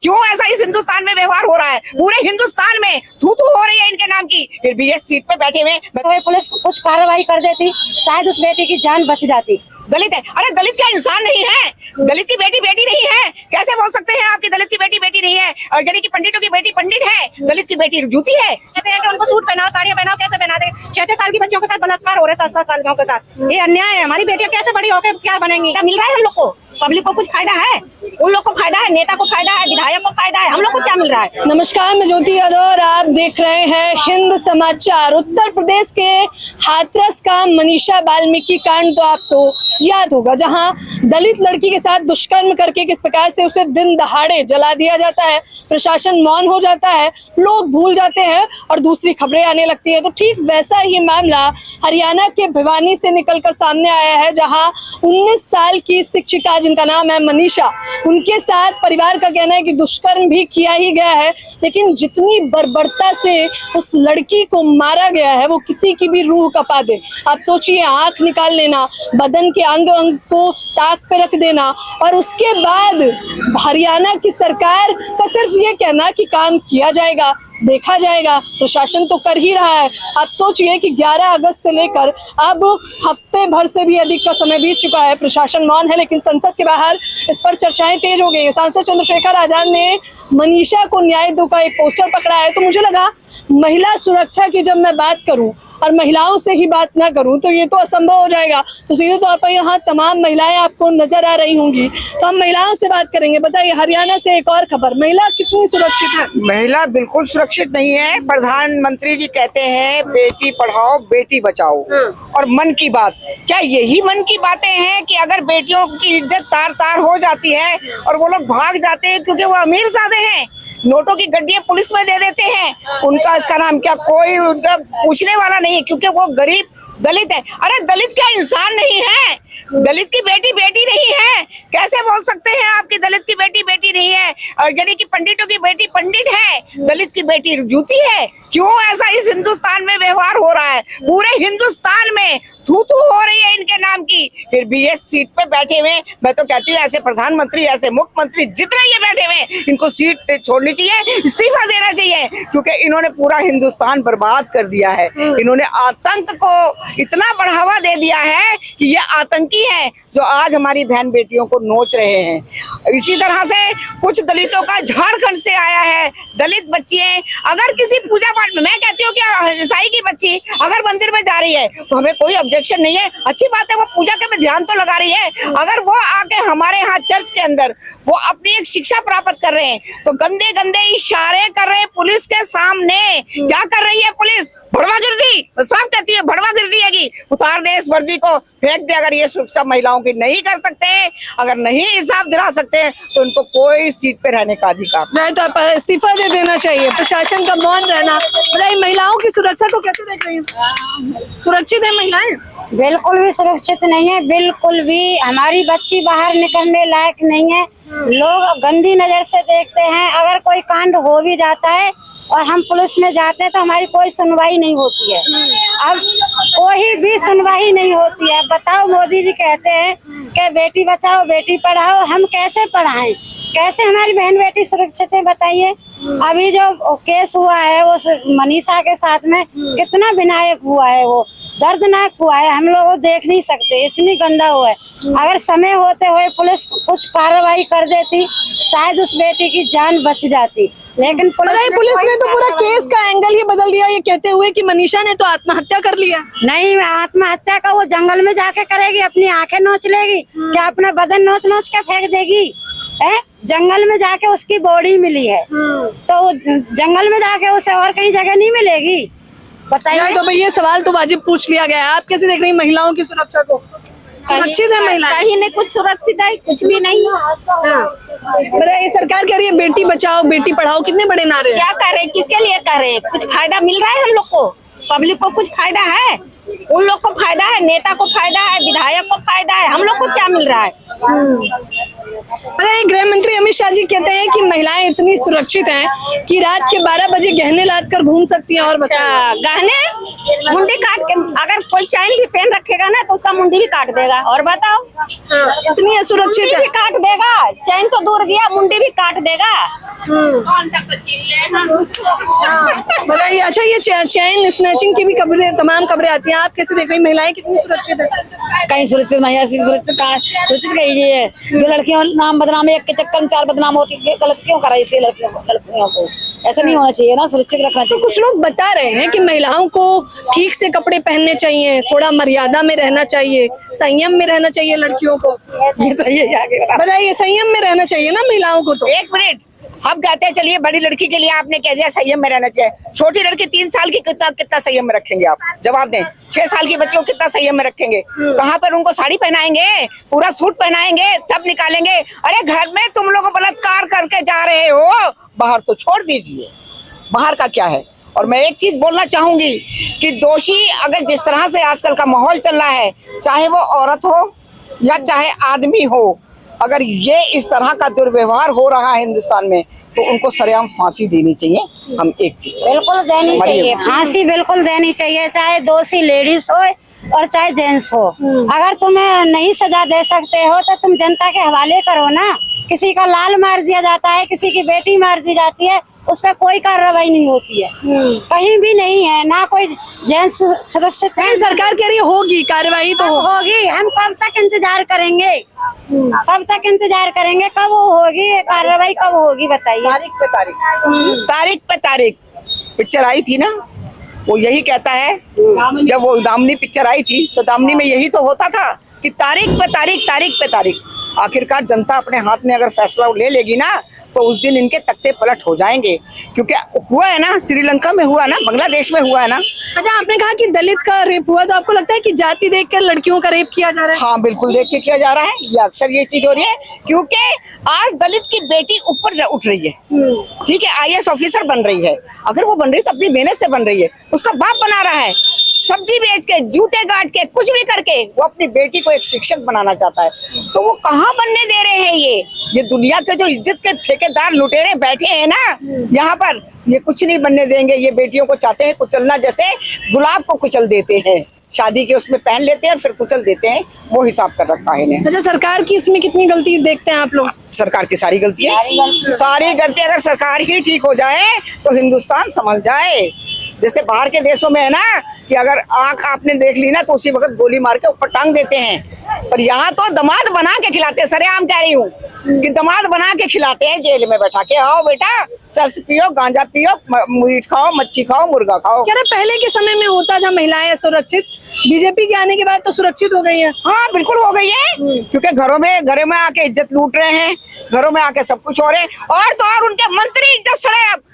क्यों ऐसा इस हिंदुस्तान में व्यवहार हो रहा है? पूरे हिंदुस्तान में थू थू हो रही है इनके नाम की, फिर भी ये सीट पे बैठे हुए। तो पुलिस कुछ कार्रवाई कर देती, शायद उस बेटी की जान बच जाती। दलित है, अरे दलित क्या इंसान नहीं है? दलित की बेटी बेटी नहीं है? कैसे बोल सकते हैं आपकी दलित की बेटी बेटी नहीं है? और यानी कि पंडितों की बेटी पंडित है, दलित की बेटी जूती है। कहते हैं कि उनको सूट पहनाओ, साड़ियाँ पहनाओ, कैसे पहना दे? 6-6 साल की बच्चों के साथ बलात्कार हो रहे हैं, 7-7 साल के साथ। ये अन्याय है। हमारी बेटियां कैसे बड़ी होकर क्या बनेंगी? क्या मिल रहा है हम लोग को? पब्लिक को कुछ फायदा है? उन लोग को फायदा है, नेता को फायदा है, विधायक को फायदा है, हम लोग को क्या मिल रहा है? नमस्कार, मैं ज्योति यादव और आप देख रहे हैं हिंद समाचार। उत्तर प्रदेश के हाथरस का मनीषा वाल्मीकि कांड तो आपको याद होगा, जहां दलित लड़की के साथ दुष्कर्म करके किस प्रकार से उसे दिन दहाड़े जला दिया जाता है, प्रशासन मौन हो जाता है, लोग भूल जाते हैं और दूसरी खबरें आने लगती है। तो ठीक वैसा ही मामला हरियाणा के भिवानी से निकलकर सामने आया है, जहां 19 साल की शिक्षिका जिनका नाम है मनीषा, उनके साथ परिवार का कहना है कि दुष्कर्म भी किया ही गया है, लेकिन जितनी बर्बरता से उस लड़की को मारा गया है वो किसी की भी रूह कपा दे। आप सोचिए, आंख निकाल लेना, बदन के अंग अंग को ताक पे रख देना, और उसके बाद हरियाणा की सरकार का सिर्फ ये कहना कि काम किया जाएगा, देखा जाएगा, प्रशासन तो कर ही रहा है। आप सोचिए कि 11 अगस्त से लेकर अब हफ्ते भर से भी अधिक का समय बीत चुका है, प्रशासन मौन है, लेकिन संसद के बाहर इस पर चर्चाएं तेज हो गई हैं। सांसद चंद्रशेखर आजाद ने मनीषा को न्याय दो का एक पोस्टर पकड़ा है। तो मुझे लगा महिला सुरक्षा की जब मैं बात करूं और महिलाओं से ही बात ना करूं तो ये तो असंभव हो जाएगा। तो सीधे तौर पर यहाँ तमाम महिलाएं आपको नजर आ रही होंगी, तो हम महिलाओं से बात करेंगे। बताइए, हरियाणा से एक और खबर, महिला कितनी सुरक्षित है? महिला बिल्कुल सुरक्षित नहीं है। प्रधानमंत्री जी कहते हैं बेटी पढ़ाओ बेटी बचाओ, और मन की बात, क्या यही मन की बातें हैं कि अगर बेटियों की इज्जत तार तार हो जाती है और वो लोग भाग जाते हैं क्योंकि वो अमीर ज़्यादा हैं, नोटों की गड्डियां पुलिस में दे देते हैं, उनका इसका नाम क्या, कोई उनका पूछने वाला नहीं है क्योंकि वो गरीब दलित है। अरे दलित क्या इंसान नहीं है? दलित की बेटी बेटी नहीं है? कैसे बोल सकते हैं आपकी दलित की बेटी बेटी नहीं है? और यानी कि पंडितों की बेटी पंडित है, दलित की बेटी जूती है। क्यों ऐसा इस हिंदुस्तान में व्यवहार हो रहा है? पूरे हिंदुस्तान में थू थू हो रही है इनके नाम की, फिर भी ये सीट पे बैठे हुए। मैं तो कहती हूँ ऐसे प्रधानमंत्री, ऐसे मुख्यमंत्री जितने ये बैठे हुए, इनको सीट छोड़नी चाहिए, इस्तीफा देना चाहिए, क्योंकि इन्होंने पूरा हिंदुस्तान बर्बाद कर दिया है। इन्होंने आतंक को इतना बढ़ावा दे दिया है कि ये आतंकी है जो आज हमारी बहन बेटियों को नोच रहे हैं। इसी तरह से कुछ दलितों का झारखंड से आया है, दलित बच्ची है, अगर किसी पूजा पाठ में, मैं कहती हूँ कि ईसाई की बच्ची अगर मंदिर में जा रही है तो हमें कोई ऑब्जेक्शन नहीं है, अच्छी बात है, वो पूजा के में ध्यान तो लगा रही है। अगर वो आके हमारे यहाँ चर्च के अंदर वो अपनी एक शिक्षा प्राप्त कर रहे हैं तो गंदे गंदे इशारे कर रहे हैं पुलिस के सामने। क्या कर रही है पुलिस? भड़वागिर्दी, साफ कहती है भड़वागिर्दी है कि उतार दे इस वर्दी को, फेंक दे। अगर ये सुरक्षा महिलाओं की नहीं कर सकते, अगर नहीं इंसाफ दिला सकते तो उनको कोई सीट पे रहने का अधिकार नहीं, तो इस्तीफा दे देना चाहिए, प्रशासन का मौन रहना। बताइए, महिलाओं की सुरक्षा को कैसे देख रही हैं? सुरक्षित है महिलाएं? बिल्कुल भी सुरक्षित नहीं है, बिल्कुल भी। हमारी बच्ची बाहर निकलने लायक नहीं है, लोग गंदी नजर से देखते हैं। अगर कोई कांड हो भी जाता है और हम पुलिस में जाते हैं तो हमारी कोई सुनवाई नहीं होती है। अब कोई भी सुनवाई नहीं होती है। बताओ, मोदी जी कहते हैं कि बेटी बचाओ बेटी पढ़ाओ, हम कैसे पढ़ाएं? कैसे हमारी बहन बेटी सुरक्षित है? बताइए। अभी जो केस हुआ है वो मनीषा के साथ में कितना विनायक हुआ है, वो दर्दनाक हुआ है, हम लोग देख नहीं सकते, इतनी गंदा हुआ है। अगर समय होते हुए पुलिस कुछ कार्रवाई कर देती, शायद उस बेटी की जान बच जाती, लेकिन पुलिस ने तो पूरा केस का एंगल ही बदल दिया, ये कहते हुए कि मनीषा ने तो आत्महत्या कर लिया। नहीं, आत्महत्या का वो जंगल में जाके करेगी, अपनी आंखें नोच लेगी क्या? अपना बदन नोच नोच के फेंक देगी? जंगल में जाके उसकी बॉडी मिली है, तो जंगल में जाके उसे और कहीं जगह नहीं मिलेगी? बताइए। तो भाई ये सवाल तो वाजिब पूछ लिया गया है। आप कैसे देख रही हैं महिलाओं की सुरक्षा को? सुरक्षित है महिला? कहीं नहीं कुछ सुरक्षित है, कुछ भी नहीं। बताइए, सरकार कह रही है बेटी बचाओ बेटी पढ़ाओ, कितने बड़े नारे हैं? क्या करे, किसके लिए करे? कुछ फायदा मिल रहा है हम लोग को? पब्लिक को कुछ फायदा है? उन लोग को फायदा है, नेता को फायदा है, विधायक को फायदा है, हम लोग को क्या मिल रहा है? अरे गृह मंत्री अमित शाह जी कहते हैं कि महिलाएं इतनी सुरक्षित हैं कि रात के 12 बजे गहने लाद कर घूम सकती हैं। और बताओ, गहने मुंडी काट के, अगर कोई चैन भी पहन रखेगा ना तो उसका मुंडी भी काट देगा। और बताओ, इतनी असुरक्षित है। भी काट देगा, चैन तो दूर गया, मुंडी भी काट देगा। बताइए, अच्छा ये चैन स्नैचिंग की भी खबरें, तमाम खबरें आती हैं, आप कैसे देख रही हैं? महिलाएं कितनी सुरक्षित है? कहीं सुरक्षित नहीं, ऐसी सुरक्षित कही है। जो लड़कियों नाम बदनाम, एक के चक्कर में 4 बदनाम होती है, गलत क्यों कराई इसे लड़कियों को? ऐसा नहीं होना चाहिए ना, सुरक्षित रखना चाहिए। तो कुछ लोग बता रहे हैं कि महिलाओं को ठीक से कपड़े पहनने चाहिए, थोड़ा मर्यादा में रहना चाहिए, संयम में रहना चाहिए लड़कियों को। बताइए, संयम में रहना चाहिए ना महिलाओं को? तो एक मिनट, हम कहते हैं चलिए बड़ी लड़की के लिए आपने कह दिया संयम में रहना चाहिए, छोटी लड़की 3 साल की कितना संयम में रखेंगे आप? जवाब दें। 6 साल की बच्ची को कितना संयम में रखेंगे? कहाँ पर उनको साड़ी पहनाएंगे, पूरा सूट पहनाएंगे, तब निकालेंगे? अरे घर में तुम लोग बलात्कार करके जा रहे हो, बाहर तो छोड़ दीजिए, बाहर का क्या है? और मैं एक चीज बोलना चाहूंगी कि दोषी अगर जिस तरह से आजकल का माहौल चल रहा है, चाहे वो औरत हो या चाहे आदमी हो, अगर ये इस तरह का दुर्व्यवहार हो रहा है हिंदुस्तान में, तो उनको सरेआम फांसी देनी चाहिए। हम एक चीज बिल्कुल देनी चाहिए, फांसी बिल्कुल देनी चाहिए, चाहे दोषी लेडीज हो और चाहे जेंट्स हो। अगर तुम्हें नहीं सजा दे सकते हो तो तुम जनता के हवाले करो ना। किसी का लाल मार दिया जाता है, किसी की बेटी मार दी जाती है, उस पर कोई कार्रवाई नहीं होती है, कहीं भी नहीं है, ना कोई जेंट्स सुरक्षित है। सरकार कह रही है होगी कार्रवाई, तो होगी। हम कब तक इंतजार करेंगे? कब तक इंतजार करेंगे? कब होगी कार्रवाई, कब होगी बताइए? तारीख पे तारीख पिक्चर आई थी ना, वो यही कहता है। जब वो दामनी पिक्चर आई थी तो दामनी में यही तो होता था कि तारीख पे तारीख, तारीख पे तारीख। आखिरकार जनता अपने हाथ में अगर फैसला ले लेगी ना, तो उस दिन इनके तख्ते पलट हो जाएंगे। क्योंकि हुआ है ना, श्रीलंका में हुआ ना, बांग्लादेश में हुआ है ना। अच्छा, आपने कहा कि दलित का रेप हुआ, तो आपको लगता है कि जाति देखकर लड़कियों का रेप किया जा रहा है? हाँ, बिल्कुल देख के किया जा रहा है। ये अक्सर ये चीज हो रही है, क्योंकि आज दलित की बेटी ऊपर उठ रही है, ठीक है, IAS ऑफिसर बन रही है। अगर वो बन रही है तो अपनी मेहनत से बन रही है। उसका बाप बना रहा है, सब्जी बेच के, जूते काट के, कुछ भी करके वो अपनी बेटी को एक शिक्षक बनाना चाहता है। तो वो कहाँ बनने दे रहे हैं? ये दुनिया के जो इज्जत के ठेकेदार लुटेरे बैठे हैं ना यहाँ पर, ये कुछ नहीं बनने देंगे। ये बेटियों को चाहते हैं कुचलना, जैसे गुलाब को कुचल देते हैं, शादी के उसमें पहन लेते हैं और फिर कुचल देते हैं। वो हिसाब कर रखा है इन्हें। अच्छा, सरकार की इसमें कितनी गलती देखते हैं आप लोग? सरकार की सारी गलती है, सारी गलती। अगर सरकार ही ठीक हो जाए तो हिंदुस्तान संभल जाए। जैसे बाहर के देशों में है ना कि अगर आंख आपने देख ली ना तो उसी वक्त गोली मार के ऊपर टांग देते हैं, पर यहाँ तो दामाद बना के खिलाते हैं। सरेआम कह रही हूँ कि दामाद बना के खिलाते हैं जेल में बैठा के। आओ बेटा, चर्च पियो, गांजा पियो, मीट खाओ, मच्छी खाओ, मुर्गा खाओ। क्या पहले के समय में होता था महिलाएं सुरक्षित, बीजेपी के आने के बाद तो सुरक्षित हो गई है? हाँ, बिल्कुल हो गई है, क्योंकि घरों में आके इज्जत लूट रहे हैं, घरों में आके सब कुछ हो रहे हैं। और तो और उनके मंत्री इज्जत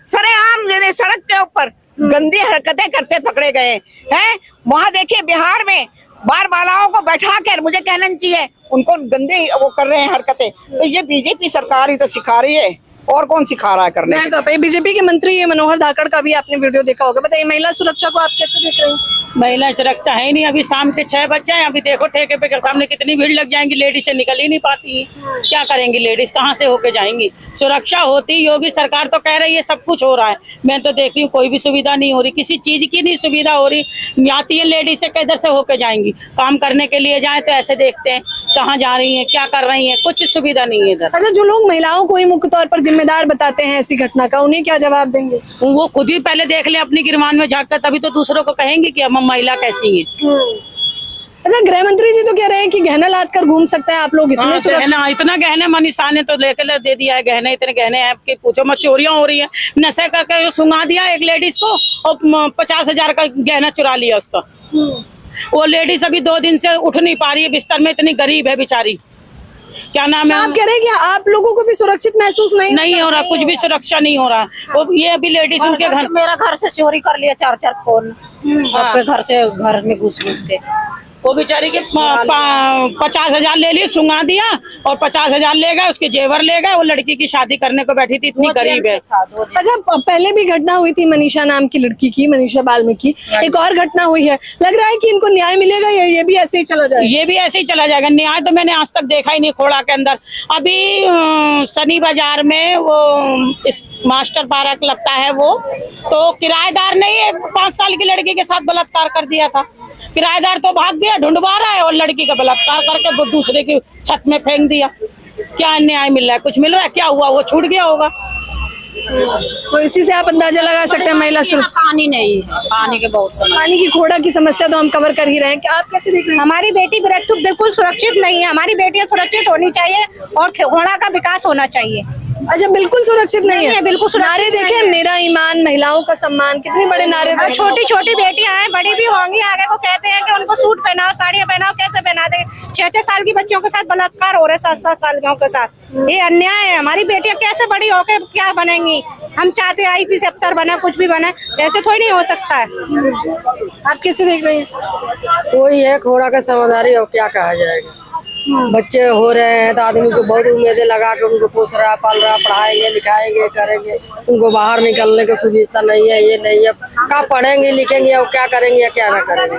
सरेआम सड़क के ऊपर गंदी हरकतें करते पकड़े गए हैं। वहाँ देखिए बिहार में बार बालाओं को बैठा कर, मुझे कहना चाहिए, उनको गंदे वो कर रहे हैं हरकतें। तो ये बीजेपी सरकार ही तो सिखा रही है, और कौन सिखा रहा है करने? बीजेपी के मंत्री मनोहर धाकड़ का भी आपने वीडियो देखा होगा। बताइए, महिला सुरक्षा को आप कैसे देख रहे हैं? महिला सुरक्षा है नहीं। अभी शाम के 6 बज जाए, अभी देखो ठेके पे के सामने कितनी भीड़ लग जाएंगी, लेडीज से निकल ही नहीं पाती है। क्या करेंगी लेडीज, कहाँ से होके जाएंगी? सुरक्षा होती, योगी सरकार तो कह रही है सब कुछ हो रहा है, मैं तो देखती हूँ कोई भी सुविधा नहीं हो रही, किसी चीज की नहीं सुविधा हो रही। आती है लेडीज से किधर से होके जाएंगी? काम करने के लिए जाए तो ऐसे देखते हैं कहाँ जा रही है, क्या कर रही है, कुछ सुविधा नहीं है इधर। अच्छा, जो लोग महिलाओं को ही मुख्य तौर पर जिम्मेदार बताते हैं ऐसी घटना का, उन्हें क्या जवाब देंगे? वो खुद ही पहले देख ले अपनी गिरमान में झाँक कर, तभी तो दूसरों को कहेंगे कि हम महिला कैसी है। अच्छा, गृह मंत्री जी तो कह रहे हैं कि गहना लाद कर घूम सकते हैं आप लोग, इतने गहना, इतना गहने मनीषा ने तो लेकर दे दिया है, गहने इतने गहने हैं कि पूछो मत। चोरियां हो रही है, नशे करके सुंगा दिया एक लेडीज को और 50,000 का गहना चुरा लिया उसका। वो लेडीज अभी 2 दिन से उठ नहीं पा रही है बिस्तर में, इतनी गरीब है बेचारी। क्या नाम है? आप कह रहे हैं कि आप लोगों को भी सुरक्षित महसूस नहीं हो रहा, कुछ भी सुरक्षा नहीं हो रहा। वो ये अभी लेडीज उनके घर, मेरा घर से चोरी कर लिया 4 फोन, सबके घर से, घर में घुस के। वो बेचारी के 50,000 ले ली, सुंगा दिया और 50,000 ले गए, उसके जेवर ले गए। वो लड़की की शादी करने को बैठी थी, इतनी गरीब है। अच्छा, पहले भी घटना हुई थी मनीषा नाम की लड़की की, मनीषा बाल्मीकि। एक और घटना हुई है, लग रहा है कि इनको न्याय मिलेगा या ये भी ऐसे ही चला जाएगा? ये भी ऐसे ही चला जाएगा। न्याय तो मैंने आज तक देखा ही नहीं खोड़ा के अंदर। अभी सनी बाजार में वो इस मास्टर पार्क लगता है, वो तो किराएदार ने 5 साल की लड़की के साथ बलात्कार कर दिया था। किराएदार तो भाग गया, ढूंढवा रहा है, और लड़की का बलात्कार करके वो दूसरे की छत में फेंक दिया। क्या न्याय मिल रहा है? कुछ मिल रहा है? क्या हुआ? वो छूट गया होगा। तो इसी से आप अंदाजा लगा सकते हैं महिला सुरक्षा। पानी नहीं है, पानी के बहुत समय। पानी की खोड़ा की समस्या तो हम कवर कर ही रहे हैं। क्या आप कैसे देख रहे हैं? हमारी बेटी बिल्कुल सुरक्षित नहीं है। हमारी बेटियां सुरक्षित होनी चाहिए और घोड़ा का विकास होना चाहिए। अच्छा, बिल्कुल सुरक्षित नहीं है। बिल्कुल सुरक्षित नारे देखे, मेरा ईमान, महिलाओं का सम्मान, कितनी बड़े नारे थे। छोटी छोटी बेटियां हैं, बड़ी भी होंगी, आगे को कहते हैं कि उनको सूट पहनाओ, साड़ियाँ पहनाओ। कैसे पहना देंगे? 6-6 साल की बच्चियों के साथ बलात्कार हो रहे, 7-7 साल के साथ। ये अन्याय है। हमारी बेटियां कैसे बड़ी होके क्या बनेंगी? हम चाहते हैं IPS अफसर बने, कुछ भी बने, ऐसे थोड़ी नहीं हो सकता है। आप कैसे देख रहे हैं? वही है, घोड़ा का समझदारी और क्या कहा जाएगा। बच्चे हो रहे हैं तो आदमी को बहुत उम्मीदें लगा के उनको पोस रहा, पाल रहा, पढ़ाएंगे, लिखाएंगे, करेंगे। उनको बाहर निकलने की सुविधा नहीं है, ये नहीं है। क्या पढ़ेंगे, लिखेंगे और क्या करेंगे या क्या ना करेंगे।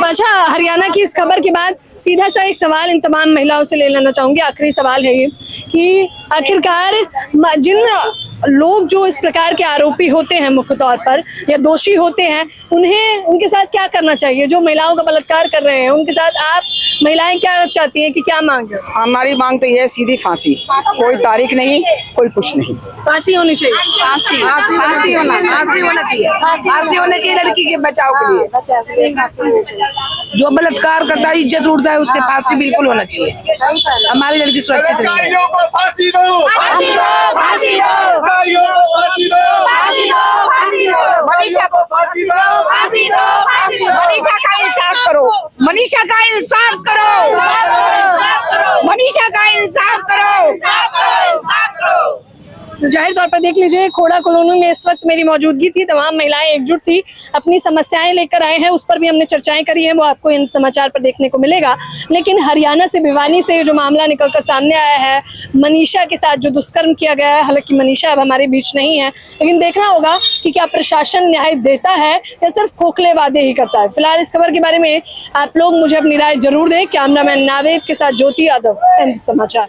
अच्छा, हरियाणा की इस खबर के बाद सीधा सा एक सवाल इन तमाम महिलाओं से ले लेना चाहूंगी। आखिरी सवाल है ये कि आखिरकार जिन लोग जो इस प्रकार के आरोपी होते हैं, मुख्य तौर पर या दोषी होते हैं, उन्हें उनके साथ क्या करना चाहिए? जो महिलाओं का बलात्कार कर रहे हैं उनके साथ आप महिलाएं क्या चाहती हैं कि क्या मांग है? हमारी मांग तो ये है, सीधी फांसी। कोई तारीख नहीं, कोई कुछ नहीं। फांसी होनी चाहिए। फांसी होना चाहिए लड़की के बचाव के लिए। जो बलात्कार करता है, इज्जत उड़ता है, उसके फांसी बिल्कुल होना चाहिए। हमारी लड़की सुरक्षित नहीं है। फांसी दो, फांसी दो, फांसी दो, मनीषा को फांसी दो, फांसी दो, फांसी दो। मनीषा का इंसाफ करो, मनीषा का इंसाफ करो, मनीषा का इंसाफ करो। तो जाहिर तौर पर देख लीजिए, खोड़ा कॉलोनी में इस वक्त मेरी मौजूदगी थी, तमाम महिलाएं एकजुट थी, अपनी समस्याएं लेकर आए हैं, उस पर भी हमने चर्चाएं करी है, वो आपको इन समाचार पर देखने को मिलेगा। लेकिन हरियाणा से, भिवानी से जो मामला निकलकर सामने आया है, मनीषा के साथ जो दुष्कर्म किया गया है, हालांकि मनीषा अब हमारे बीच नहीं है, लेकिन देखना होगा कि क्या प्रशासन न्याय देता है या सिर्फ खोखले वादे ही करता है। फिलहाल इस खबर के बारे में आप लोग मुझे अपनी राय जरूर दें। कैमरामैन नावेद के साथ ज्योति यादव, एन समाचार।